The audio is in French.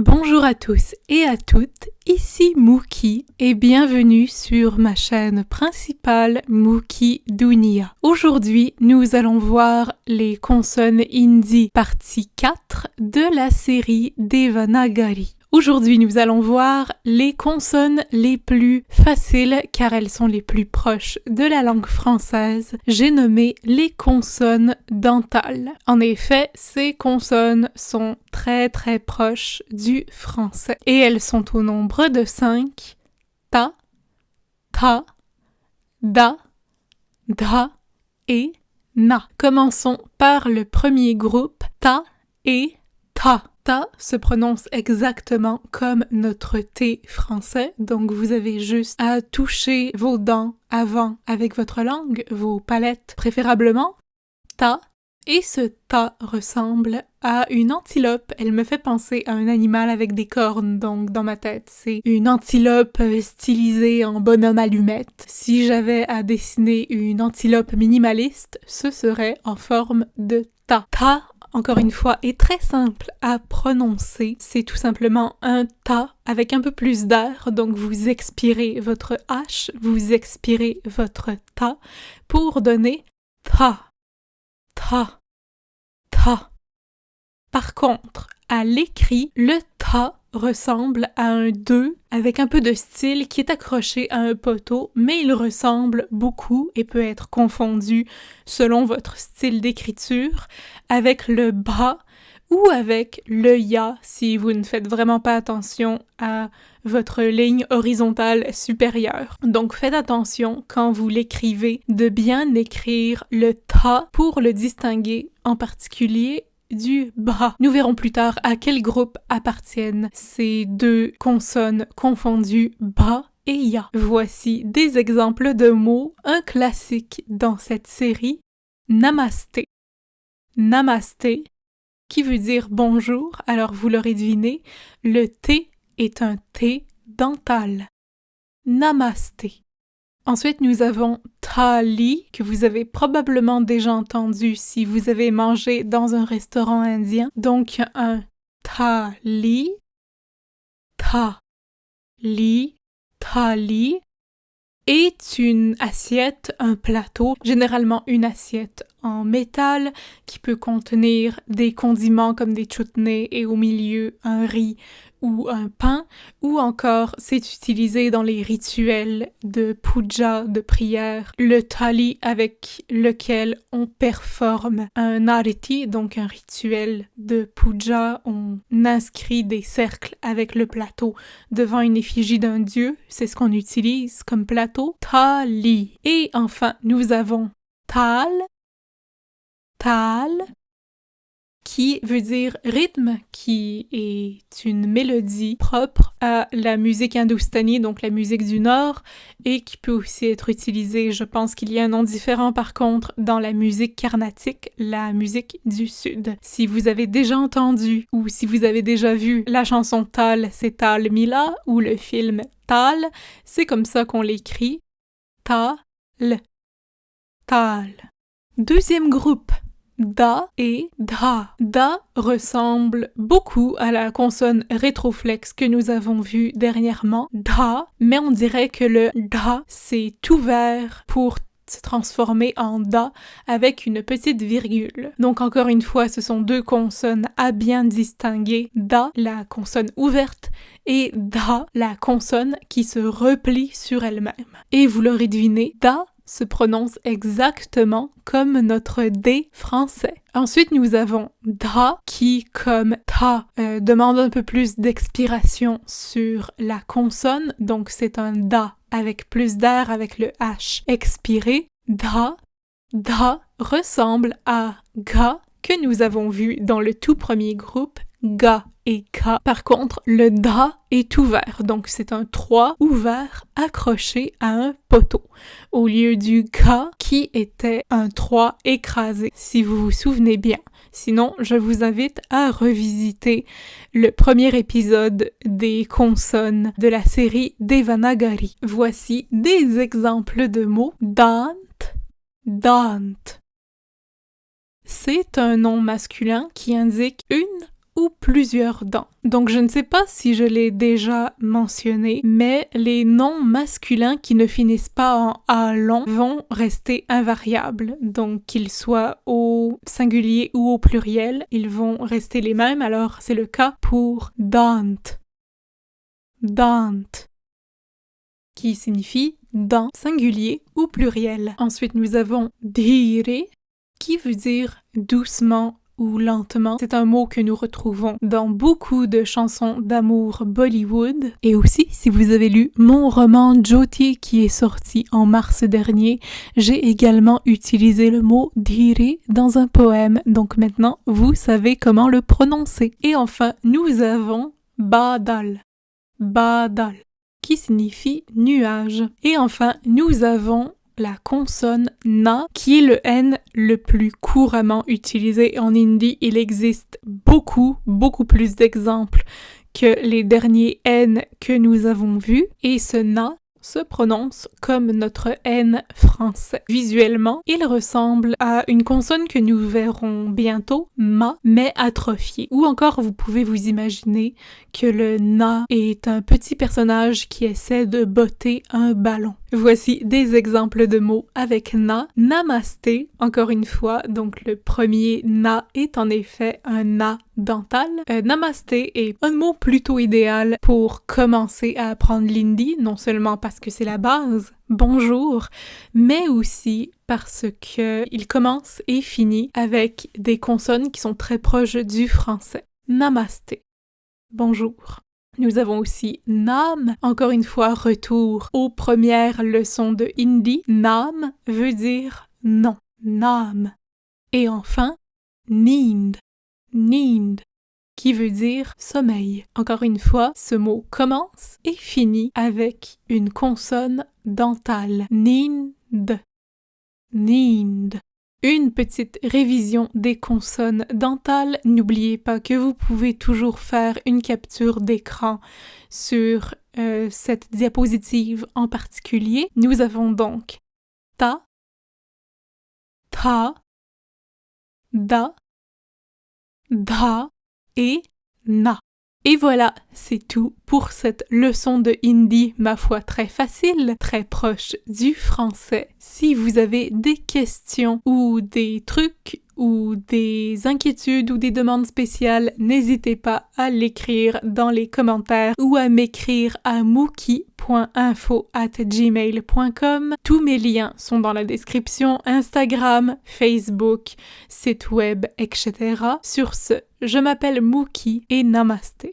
Bonjour à tous et à toutes, ici Mookie et bienvenue sur ma chaîne principale Mookie Dunia. Aujourd'hui, nous allons voir les consonnes hindi partie 4 de la série Devanagari. Aujourd'hui, nous allons voir les consonnes les plus faciles car elles sont les plus proches de la langue française. J'ai nommé les consonnes dentales. En effet, ces consonnes sont très proches du français et elles sont au nombre de 5. Ta, tha, da, dha et na. Commençons par le premier groupe, ta et ta. Ta se prononce exactement comme notre T français, donc vous avez juste à toucher vos dents avant avec votre langue, vos palettes préférablement. Ta. Et ce ta ressemble à une antilope. Elle me fait penser à un animal avec des cornes, donc dans ma tête, c'est une antilope stylisée en bonhomme allumette. Si j'avais à dessiner une antilope minimaliste, ce serait en forme de ta. Ta, encore une fois, est très simple à prononcer. C'est tout simplement un ta avec un peu plus d'air, donc vous expirez votre H, vous expirez votre ta pour donner ta. Ta, ta. Par contre, à l'écrit, le ta ressemble à un 2 avec un peu de style qui est accroché à un poteau, mais il ressemble beaucoup et peut être confondu selon votre style d'écriture avec le ba ou avec le ya si vous ne faites vraiment pas attention à votre ligne horizontale supérieure. Donc faites attention quand vous l'écrivez de bien écrire le ta pour le distinguer en particulier du ba. Nous verrons plus tard à quel groupe appartiennent ces deux consonnes confondues ba et ya. Voici des exemples de mots, un classique dans cette série, namasté. Namasté, qui veut dire bonjour, alors vous l'aurez deviné, le T est un T dental. Namasté. Ensuite, nous avons thali, que vous avez probablement déjà entendu si vous avez mangé dans un restaurant indien. Donc, un thali, thali, thali est une assiette, un plateau, généralement une assiette en métal qui peut contenir des condiments comme des chutneys et au milieu un riz ou un pain, ou encore c'est utilisé dans les rituels de puja, de prière, le thali avec lequel on performe un arati, donc un rituel de puja, on inscrit des cercles avec le plateau devant une effigie d'un dieu, c'est ce qu'on utilise comme plateau, thali. Et enfin, nous avons tal, tal, qui veut dire rythme, qui est une mélodie propre à la musique hindoustanie, donc la musique du Nord, et qui peut aussi être utilisée, je pense qu'il y a un nom différent par contre, dans la musique carnatique, la musique du Sud. Si vous avez déjà entendu ou si vous avez déjà vu la chanson Tal, c'est Tal Mila, ou le film Tal, c'est comme ça qu'on l'écrit, Tal, Tal. Deuxième groupe, da et dha. Da ressemble beaucoup à la consonne rétroflexe que nous avons vue dernièrement, dha, mais on dirait que le dha s'est ouvert pour se transformer en da avec une petite virgule. Donc encore une fois, ce sont deux consonnes à bien distinguer. Da, la consonne ouverte, et dha, la consonne qui se replie sur elle-même. Et vous l'aurez deviné, da se prononce exactement comme notre D français. Ensuite, nous avons dha qui, comme ta, demande un peu plus d'expiration sur la consonne, donc c'est un da avec plus d'air avec le H expiré. Dha, dha ressemble à ga que nous avons vu dans le tout premier groupe, ga et ka. Par contre, le dha est ouvert, donc c'est un 3 ouvert accroché à un poteau, au lieu du ka qui était un 3 écrasé, si vous vous souvenez bien. Sinon, je vous invite à revisiter le premier épisode des consonnes de la série Devanagari. Voici des exemples de mots. Dant, dant. C'est un nom masculin qui indique une ou plusieurs dents. Donc je ne sais pas si je l'ai déjà mentionné, mais les noms masculins qui ne finissent pas en A long vont rester invariables. Donc qu'ils soient au singulier ou au pluriel, ils vont rester les mêmes. Alors c'est le cas pour dant, dant, qui signifie dent singulier ou pluriel. Ensuite nous avons dhire, qui veut dire doucement ou lentement. C'est un mot que nous retrouvons dans beaucoup de chansons d'amour Bollywood. Et aussi, si vous avez lu mon roman Jyoti qui est sorti en mars dernier, j'ai également utilisé le mot dhire dans un poème. Donc maintenant, vous savez comment le prononcer. Et enfin, nous avons badal, badal, qui signifie nuage. Et enfin, nous avons la consonne na, qui est le N le plus couramment utilisé en hindi. Il existe beaucoup plus d'exemples que les derniers N que nous avons vus. Et ce na se prononce comme notre N français. Visuellement, il ressemble à une consonne que nous verrons bientôt, ma, mais atrophiée. Ou encore, vous pouvez vous imaginer que le na est un petit personnage qui essaie de botter un ballon. Voici des exemples de mots avec na. Namasté, encore une fois, donc le premier na est en effet un na dental. Namasté est un mot plutôt idéal pour commencer à apprendre l'hindi, non seulement parce que c'est la base, bonjour, mais aussi parce que il commence et finit avec des consonnes qui sont très proches du français. Namasté, bonjour. Nous avons aussi nam, encore une fois retour aux premières leçons de hindi. Nam veut dire non, nam. Et enfin, need, need, qui veut dire sommeil. Encore une fois, ce mot commence et finit avec une consonne dentale. Need, need. Une petite révision des consonnes dentales. N'oubliez pas que vous pouvez toujours faire une capture d'écran sur cette diapositive en particulier. Nous avons donc ta, tha, da, dha et na. Et voilà, c'est tout pour cette leçon de hindi, ma foi très facile, très proche du français. Si vous avez des questions ou des trucs ou des inquiétudes ou des demandes spéciales, n'hésitez pas à l'écrire dans les commentaires ou à m'écrire à mookie.info@gmail.com. Tous mes liens sont dans la description, Instagram, Facebook, site web, etc. Sur ce, je m'appelle Mookie et namasté.